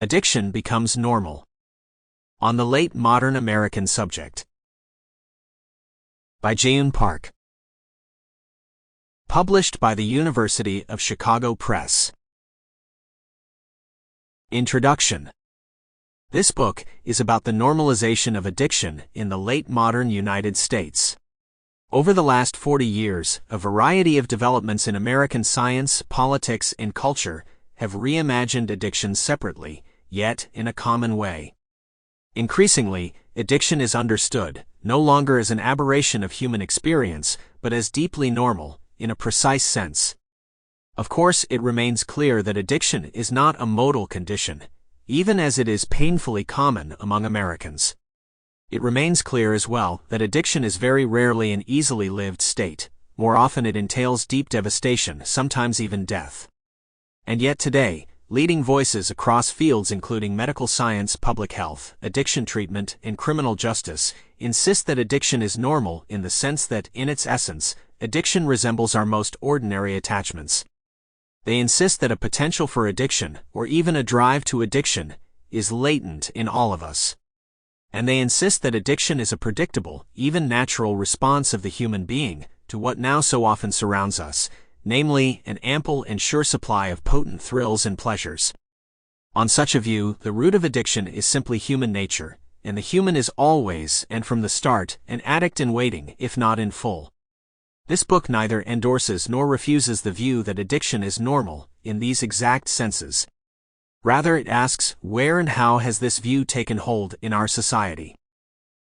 Addiction becomes normal. On the late modern American subject. By Jaeyoon Park. Published by the University of Chicago Press. Introduction. This book is about the normalization of addiction in the late modern United States. Over the last 40 years, a variety of developments in American science, politics, and culture have reimagined addiction separately, yet in a common way. Increasingly, addiction is understood, no longer as an aberration of human experience, but as deeply normal, in a precise sense. Of course, it remains clear that addiction is not a modal condition, even as it is painfully common among Americans. It remains clear as well that addiction is very rarely an easily lived state. More often it entails deep devastation, sometimes even death. And yet today, leading voices across fields including medical science, public health, addiction treatment, and criminal justice insist that addiction is normal in the sense that, in its essence, addiction resembles our most ordinary attachments. They insist that a potential for addiction, or even a drive to addiction, is latent in all of us. And they insist that addiction is a predictable, even natural response of the human being to what now so often surrounds us, namely, an ample and sure supply of potent thrills and pleasures. On such a view, the root of addiction is simply human nature, and the human is always, and from the start, an addict in waiting, if not in full. This book neither endorses nor refuses the view that addiction is normal, in these exact senses. Rather, it asks, where and how has this view taken hold in our society?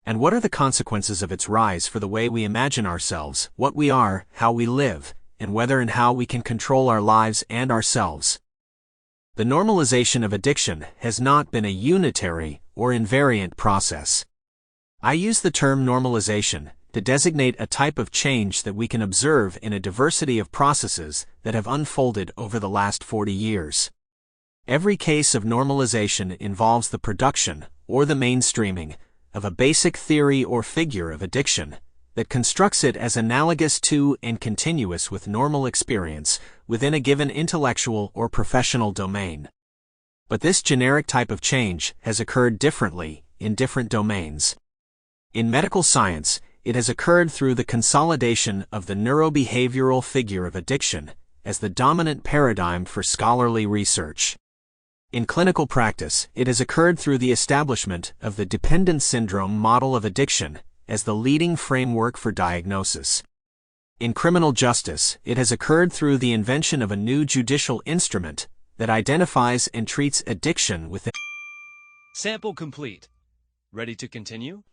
And what are the consequences of its rise for the way we imagine ourselves, what we are, how we live, and whether and how we can control our lives and ourselves? The normalization of addiction has not been a unitary or invariant process. I use the term normalization to designate a type of change that we can observe in a diversity of processes that have unfolded over the last 40 years. Every case of normalization involves the production, or the mainstreaming, of a basic theory or figure of addiction that constructs it as analogous to and continuous with normal experience within a given intellectual or professional domain. But this generic type of change has occurred differently in different domains. In medical science, it has occurred through the consolidation of the neurobehavioral figure of addiction as the dominant paradigm for scholarly research. In clinical practice, it has occurred through the establishment of the dependent syndrome model of addiction as the leading framework for diagnosis. In criminal justice, it has occurred through the invention of a new judicial instrument that identifies and treats addiction with. Sample complete. Ready to continue?